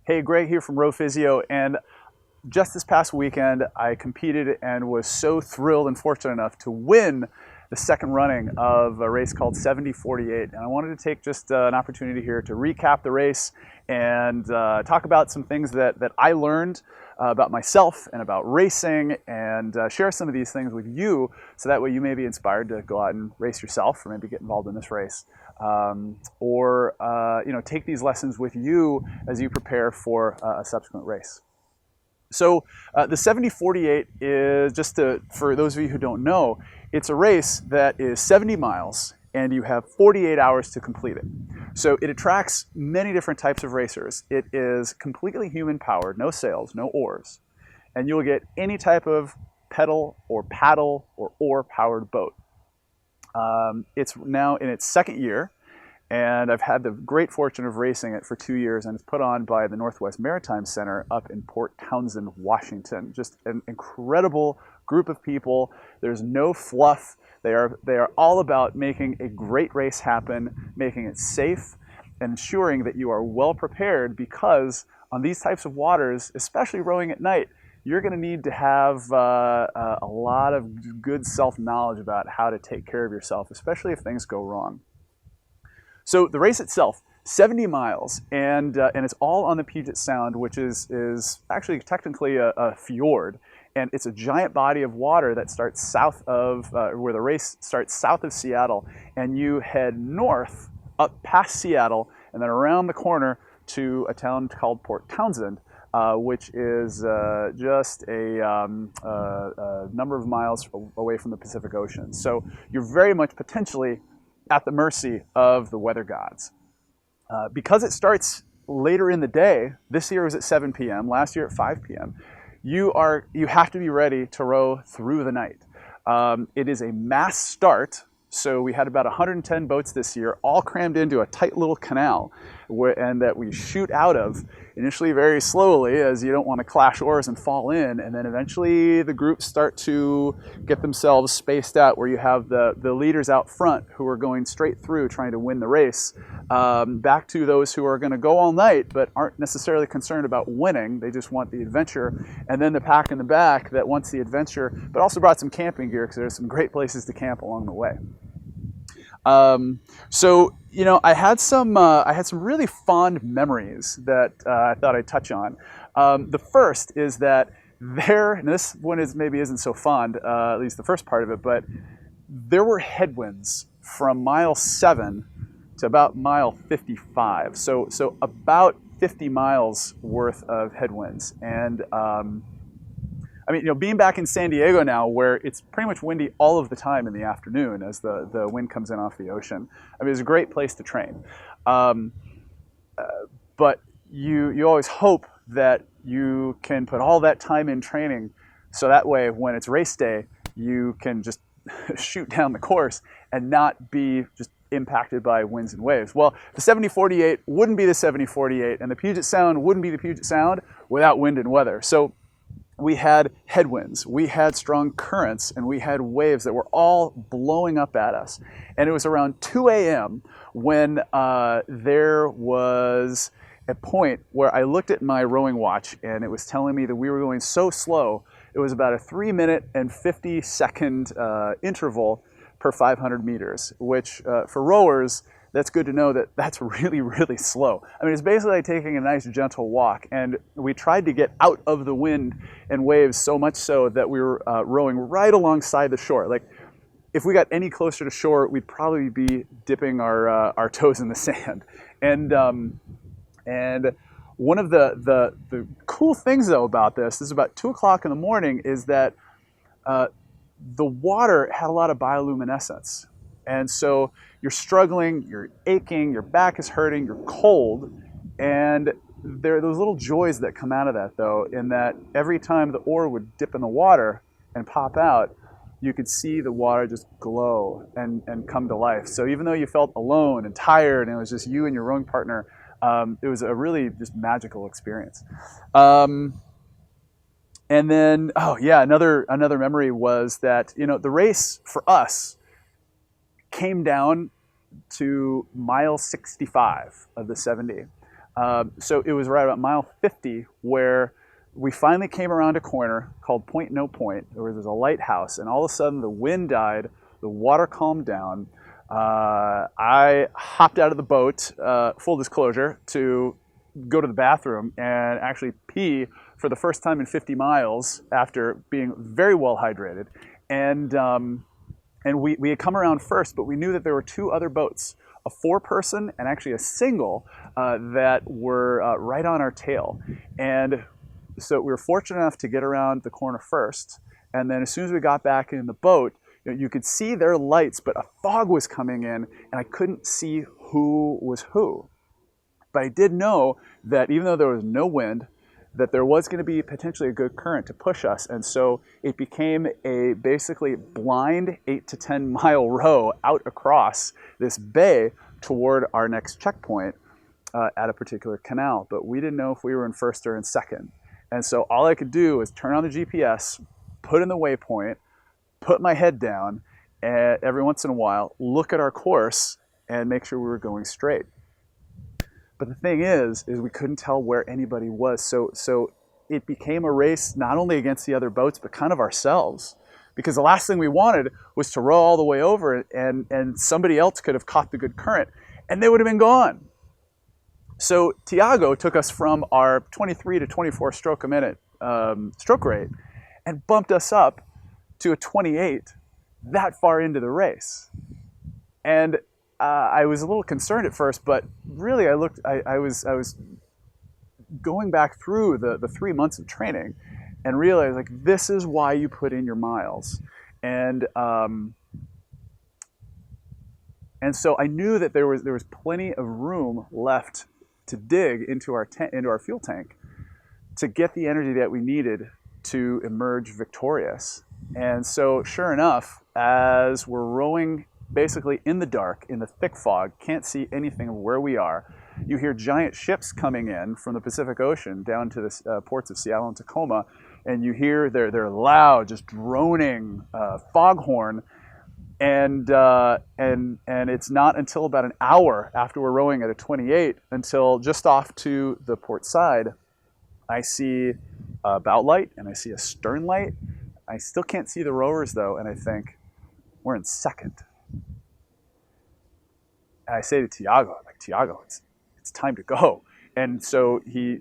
Hey, Greg here from RowPhysio, and just this past weekend I competed and was so thrilled and fortunate enough to win the second running of a race called 7048. And I wanted to take just an opportunity here to recap the race and talk about some things that I learned about myself and about racing, and share some of these things with you so that way you may be inspired to go out and race yourself or maybe get involved in this race. Or take these lessons with you as you prepare for a subsequent race. So the 7048 is, for those of you who don't know, it's a race that is 70 miles and you have 48 hours to complete it. So it attracts many different types of racers. It is completely human powered, no sails, no oars, and you'll get any type of pedal or paddle or oar powered boat. It's now in its second year, and I've had the great fortune of racing it for 2 years, and it's put on by the Northwest Maritime Center up in Port Townsend, Washington. Just an incredible group of people. There's no fluff. They are all about making a great race happen, making it safe, and ensuring that you are well prepared, because on these types of waters, especially rowing at night, you're going to need to have a lot of good self-knowledge about how to take care of yourself, especially if things go wrong. So the race itself, 70 miles, and it's all on the Puget Sound, which is actually technically a fjord, and it's a giant body of water that starts south of, where the race starts south of Seattle, and you head north up past Seattle and then around the corner to a town called Port Townsend, which is just a number of miles away from the Pacific Ocean. So you're very much potentially at the mercy of the weather gods. Because it starts later in the day, this year was at 7 p.m., last year at 5 p.m., you have to be ready to row through the night. It is a mass start. So we had about 110 boats this year, all crammed into a tight little canal, and that we shoot out of initially very slowly, as you don't want to clash oars and fall in, and then eventually the groups start to get themselves spaced out, where you have the leaders out front who are going straight through trying to win the race, back to those who are going to go all night but aren't necessarily concerned about winning. They just want the adventure, and then the pack in the back that wants the adventure but also brought some camping gear, because there's some great places to camp along the way. So, I had some really fond memories that I thought I'd touch on. The first is that and this one maybe isn't so fond, at least the first part of it, but there were headwinds from mile 7 to about mile 55. So about 50 miles worth of headwinds. And being back in San Diego now, where it's pretty much windy all of the time in the afternoon as the wind comes in off the ocean, it's a great place to train. But you always hope that you can put all that time in training, so that way when it's race day, you can just shoot down the course and not be just impacted by winds and waves. Well, the 7048 wouldn't be the 7048, and the Puget Sound wouldn't be the Puget Sound without wind and weather. So we had headwinds, we had strong currents, and we had waves that were all blowing up at us. And it was around 2 a.m. when there was a point where I looked at my rowing watch, and it was telling me that we were going so slow. It was about a 3-minute and 50-second interval per 500 meters, which for rowers, that's good to know that that's really, really slow. It's basically like taking a nice gentle walk, and we tried to get out of the wind and waves, so much so that we were rowing right alongside the shore. Like, if we got any closer to shore, we'd probably be dipping our toes in the sand. And one of the cool things, though, about this is about 2 o'clock in the morning, is that the water had a lot of bioluminescence. And so you're struggling, you're aching, your back is hurting, you're cold, and there are those little joys that come out of that, though, in that every time the oar would dip in the water and pop out, you could see the water just glow and come to life. So even though you felt alone and tired and it was just you and your rowing partner, it was a really just magical experience. And then, another memory was that, the race for us came down to mile 65 of the 70. So it was right about mile 50 where we finally came around a corner called Point No Point, where there's a lighthouse, and all of a sudden the wind died, the water calmed down. I hopped out of the boat, full disclosure, to go to the bathroom and actually pee for the first time in 50 miles after being very well hydrated. And we had come around first, but we knew that there were two other boats, a 4-person and actually a single, that were right on our tail. And so we were fortunate enough to get around the corner first. And then as soon as we got back in the boat, you could see their lights, but a fog was coming in and I couldn't see who was who. But I did know that even though there was no wind, that there was going to be potentially a good current to push us. And so it became a basically blind 8 to 10 mile row out across this bay toward our next checkpoint at a particular canal. But we didn't know if we were in first or in second. And so all I could do was turn on the GPS, put in the waypoint, put my head down, and every once in a while, look at our course and make sure we were going straight. But the thing is we couldn't tell where anybody was. So it became a race not only against the other boats, but kind of ourselves. Because the last thing we wanted was to row all the way over and somebody else could have caught the good current and they would have been gone. So Thiago took us from our 23 to 24 stroke a minute stroke rate and bumped us up to a 28 that far into the race. And I was a little concerned at first, but really I was going back through the 3 months of training and realized, like, this is why you put in your miles. And so I knew that there was plenty of room left to dig into our fuel tank to get the energy that we needed to emerge victorious. And so sure enough, as we're rowing basically in the dark, in the thick fog, can't see anything of where we are, you hear giant ships coming in from the Pacific Ocean down to the ports of Seattle and Tacoma, and you hear their loud, just droning foghorn. And it's not until about an hour after we're rowing at a 28 until just off to the port side, I see a bow light and I see a stern light. I still can't see the rowers though, and I think, we're in second. And I say to Thiago, Thiago, it's time to go. And so he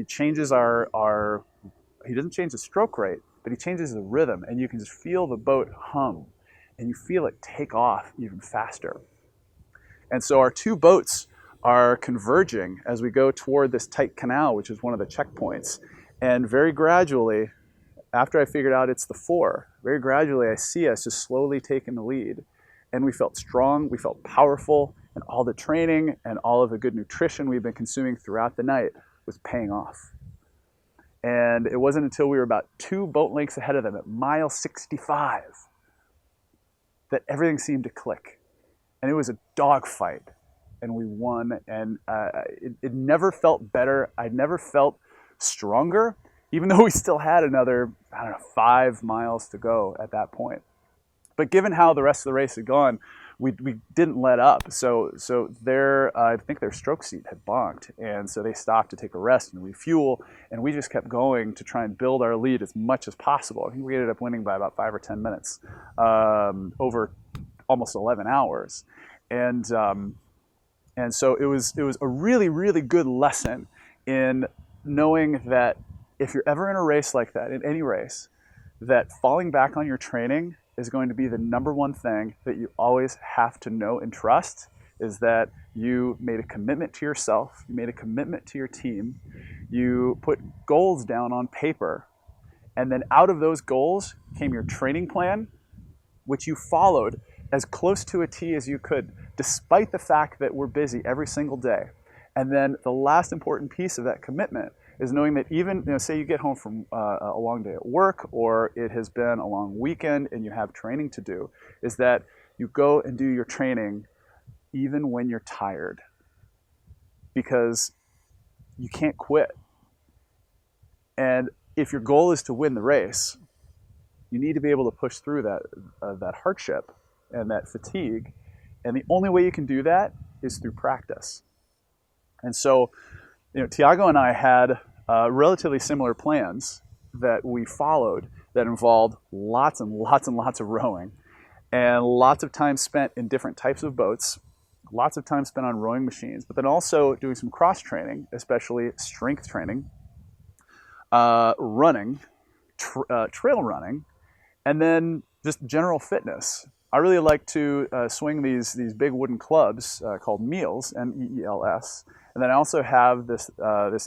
changes he doesn't change the stroke rate, but he changes the rhythm, and you can just feel the boat hum. And you feel it take off even faster. And so our two boats are converging as we go toward this tight canal, which is one of the checkpoints. And very gradually, after I figured out it's the 4, very gradually I see us just slowly taking the lead. And we felt strong, we felt powerful, and all the training and all of the good nutrition we've been consuming throughout the night was paying off. And it wasn't until we were about 2 boat lengths ahead of them at mile 65 that everything seemed to click. And it was a dogfight, and we won. And it never felt better. I never felt stronger, even though we still had another, 5 miles to go at that point. But given how the rest of the race had gone, we didn't let up. So I think their stroke seat had bonked, and so they stopped to take a rest and refuel, and we just kept going to try and build our lead as much as possible. I think we ended up winning by about 5 or 10 minutes over almost 11 hours. And so it was a really, really good lesson in knowing that if you're ever in a race like that, in any race, that falling back on your training is going to be the number one thing that you always have to know and trust, is that you made a commitment to yourself, you made a commitment to your team, you put goals down on paper, and then out of those goals came your training plan, which you followed as close to a T as you could, despite the fact that we're busy every single day. And then the last important piece of that commitment is knowing that even, say you get home from a long day at work, or it has been a long weekend and you have training to do, is that you go and do your training even when you're tired, because you can't quit. And if your goal is to win the race, you need to be able to push through that hardship and that fatigue. And the only way you can do that is through practice. And so Thiago and I had relatively similar plans that we followed that involved lots and lots and lots of rowing and lots of time spent in different types of boats, lots of time spent on rowing machines, but then also doing some cross training, especially strength training, running, trail running, and then just general fitness. I really like to swing these big wooden clubs called meals, M-E-E-L-S, and then I also have this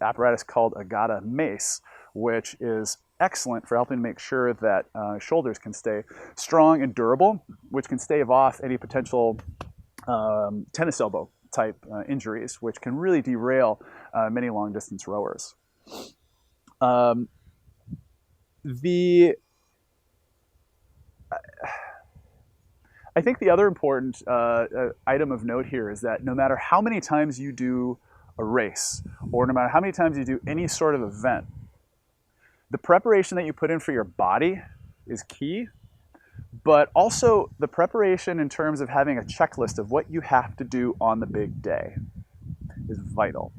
apparatus called a Gata mace, which is excellent for helping to make sure that shoulders can stay strong and durable, which can stave off any potential tennis elbow type injuries, which can really derail many long distance rowers. I think the other important item of note here is that no matter how many times you do a race, or no matter how many times you do any sort of event, the preparation that you put in for your body is key, but also the preparation in terms of having a checklist of what you have to do on the big day is vital.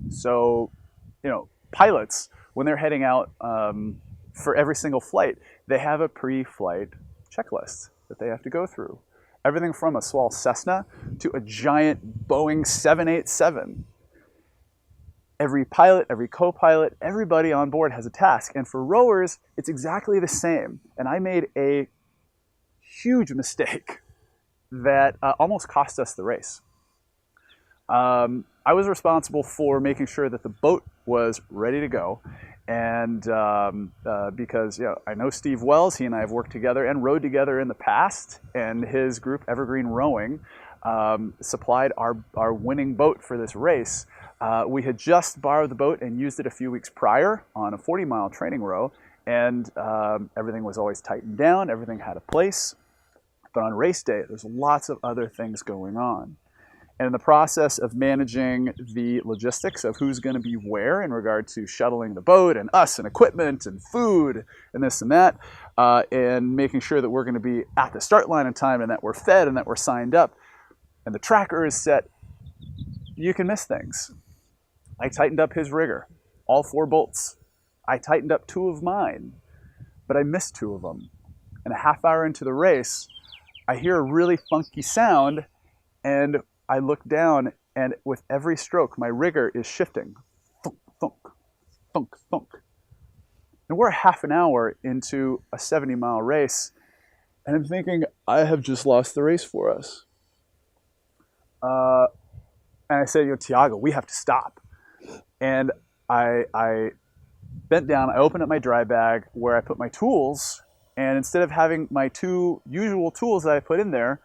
So, pilots, when they're heading out for every single flight, they have a pre-flight checklist that they have to go through. Everything from a small Cessna to a giant Boeing 787. Every pilot, every co-pilot, everybody on board has a task. And for rowers, it's exactly the same. And I made a huge mistake that almost cost us the race. I was responsible for making sure that the boat was ready to go. And because I know Steve Wells, he and I have worked together and rowed together in the past, and his group, Evergreen Rowing, supplied our winning boat for this race. We had just borrowed the boat and used it a few weeks prior on a 40-mile training row, and everything was always tightened down, everything had a place. But on race day, there's lots of other things going on. And in the process of managing the logistics of who's going to be where in regard to shuttling the boat and us and equipment and food and this and that, and making sure that we're going to be at the start line in time and that we're fed and that we're signed up and the tracker is set, you can miss things. I tightened up his rigger, all 4 bolts. I tightened up 2 of mine, but I missed 2 of them. And a half hour into the race, I hear a really funky sound, and I look down, and with every stroke, my rigger is shifting. Thunk, thunk, thunk, thunk. And we're half an hour into a 70-mile race, and I'm thinking, I have just lost the race for us. And I said, Thiago, we have to stop. And I bent down, I opened up my dry bag where I put my tools, and instead of having my 2 usual tools that I put in there,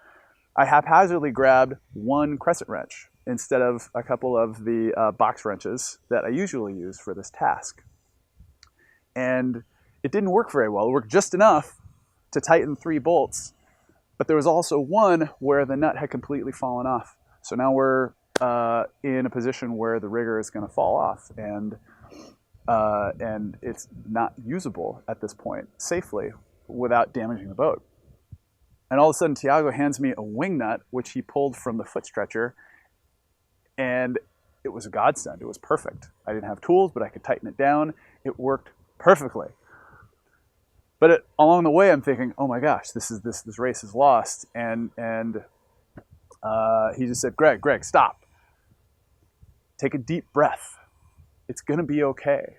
I haphazardly grabbed 1 crescent wrench instead of a couple of the box wrenches that I usually use for this task. And it didn't work very well. It worked just enough to tighten 3 bolts, but there was also one where the nut had completely fallen off. So now we're in a position where the rigger is going to fall off, and it's not usable at this point safely without damaging the boat. And all of a sudden, Thiago hands me a wing nut, which he pulled from the foot stretcher, and it was a godsend. It was perfect. I didn't have tools, but I could tighten it down. It worked perfectly. But along the way, I'm thinking, oh my gosh, this race is lost. And he just said, Greg, stop. Take a deep breath. It's going to be okay.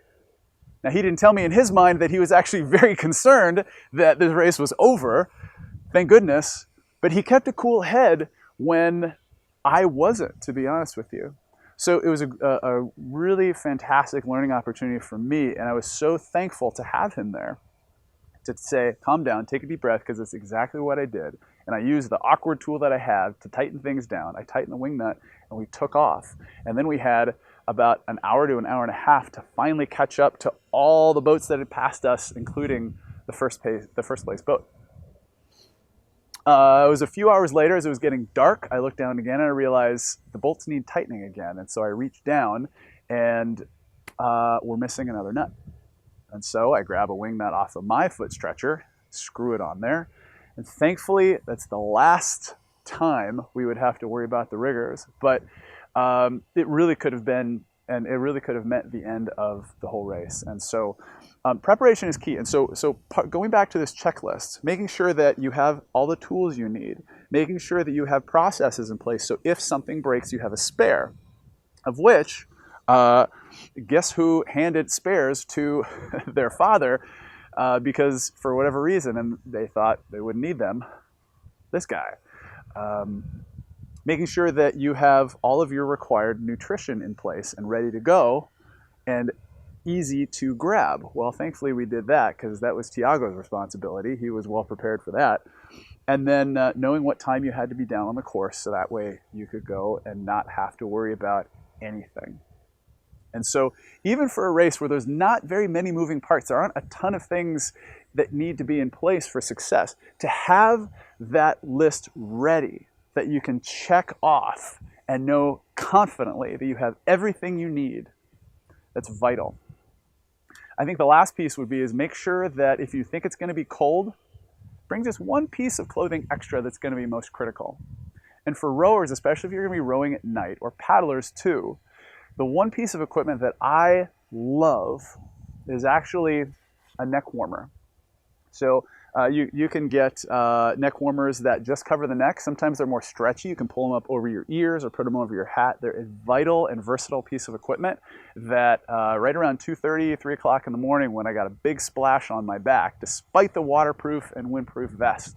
Now, he didn't tell me in his mind that he was actually very concerned that this race was over. Thank goodness. But he kept a cool head when I wasn't, to be honest with you. So it was a really fantastic learning opportunity for me, and I was so thankful to have him there to say, calm down, take a deep breath, because it's exactly what I did. And I used the awkward tool that I had to tighten things down. I tightened the wing nut, and we took off. And then we had about an hour to an hour and a half to finally catch up to all the boats that had passed us, including the first place boat. It was a few hours later, as it was getting dark, I looked down again and I realized the bolts need tightening again. And so I reached down, and we're missing another nut. And so I grab a wing nut off of my foot stretcher, screw it on there. And thankfully, that's the last time we would have to worry about the riggers. But it really could have been and it really could have meant the end of the whole race. And so preparation is key. And so going back to this checklist, making sure that you have all the tools you need, making sure that you have processes in place so if something breaks, you have a spare, of which, guess who handed spares to their father because for whatever reason, and they thought they wouldn't need them, this guy. Making sure that you have all of your required nutrition in place and ready to go and easy to grab. Well, thankfully we did that because that was Thiago's responsibility. He was well prepared for that. And then knowing what time you had to be down on the course so that way you could go and not have to worry about anything. And so even for a race where there's not very many moving parts, there aren't a ton of things that need to be in place for success, to have that list ready that you can check off and know confidently that you have everything you need, that's vital. I think the last piece would be is make sure that if you think it's going to be cold, bring just one piece of clothing extra that's going to be most critical. And for rowers, especially if you're going to be rowing at night, or paddlers too, the one piece of equipment that I love is actually a neck warmer. So you can get neck warmers that just cover the neck. Sometimes they're more stretchy. You can pull them up over your ears or put them over your hat. They're a vital and versatile piece of equipment that right around 2:30, 3 o'clock in the morning when I got a big splash on my back, despite the waterproof and windproof vest,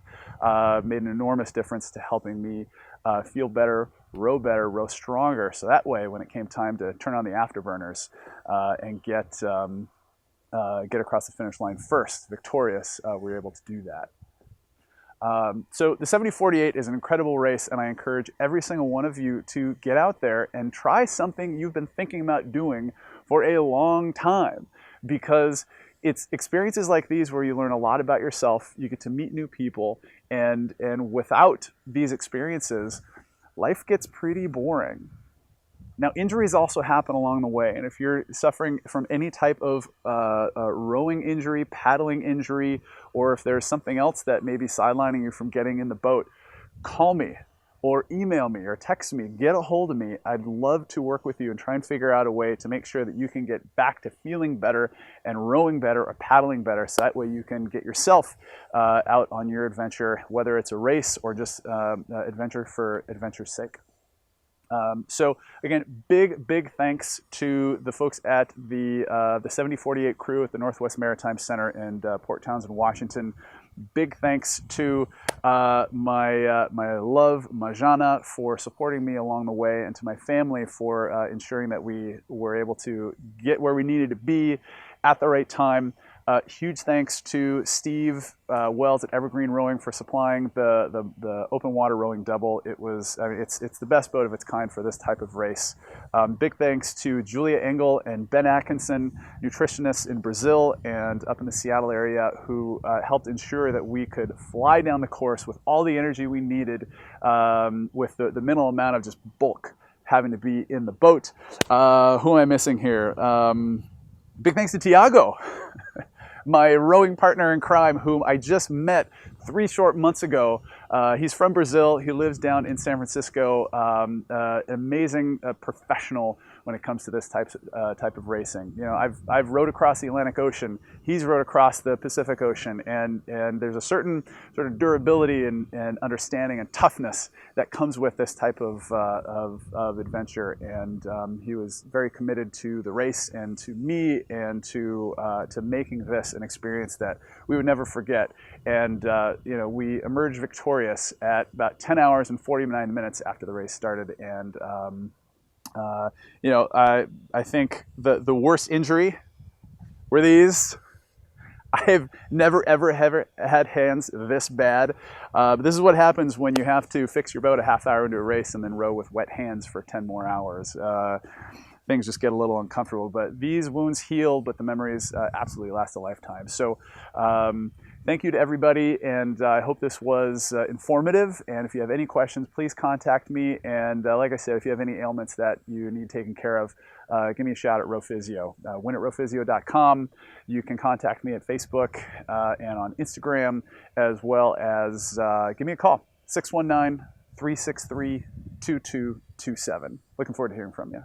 made an enormous difference to helping me feel better, row stronger. So that way, when it came time to turn on the afterburners and get across the finish line first, victorious, we were able to do that. So the 7048 is an incredible race, and I encourage every single one of you to get out there and try something you've been thinking about doing for a long time, because it's experiences like these where you learn a lot about yourself, you get to meet new people, and without these experiences, life gets pretty boring. Now, injuries also happen along the way, and if you're suffering from any type of rowing injury, paddling injury, or if there's something else that may be sidelining you from getting in the boat, call me or email me or text me, get a hold of me. I'd love to work with you and try and figure out a way to make sure that you can get back to feeling better and rowing better or paddling better, so that way you can get yourself out on your adventure, whether it's a race or just adventure for adventure's sake. So again, big thanks to the folks at the 7048 crew at the Northwest Maritime Center in Port Townsend, Washington. Big thanks to my love, Majana, for supporting me along the way, and to my family for ensuring that we were able to get where we needed to be at the right time. Huge thanks to Steve Wells at Evergreen Rowing for supplying the open water rowing double. It was, I mean, it's the best boat of its kind for this type of race. Big thanks to Julia Engel and Ben Atkinson, nutritionists in Brazil and up in the Seattle area, who helped ensure that we could fly down the course with all the energy we needed, with the minimal amount of just bulk having to be in the boat. Who am I missing here? Big thanks to Thiago, my rowing partner in crime, whom I just met 3 short months ago. He's from Brazil. He lives down in San Francisco. Amazing professional when it comes to this type of racing. You know, I've rowed across the Atlantic Ocean. He's rowed across the Pacific Ocean, and there's a certain sort of durability and understanding and toughness that comes with this type of adventure. And he was very committed to the race and to me and to making this an experience that we would never forget. And you know, we emerged victorious at about 10 hours and 49 minutes after the race started. And you know, I think the worst injury were these. I've never ever had hands this bad. But this is what happens when you have to fix your boat a half hour into a race and then row with wet hands for 10 more hours. Things just get a little uncomfortable, but these wounds heal, but the memories absolutely last a lifetime. So thank you to everybody, and I hope this was informative. And if you have any questions, please contact me. And like I said, if you have any ailments that you need taken care of, give me a shout at RowPhysio. Win at RowPhysio.com. You can contact me at Facebook and on Instagram, as well as give me a call, 619-363-2227. Looking forward to hearing from you.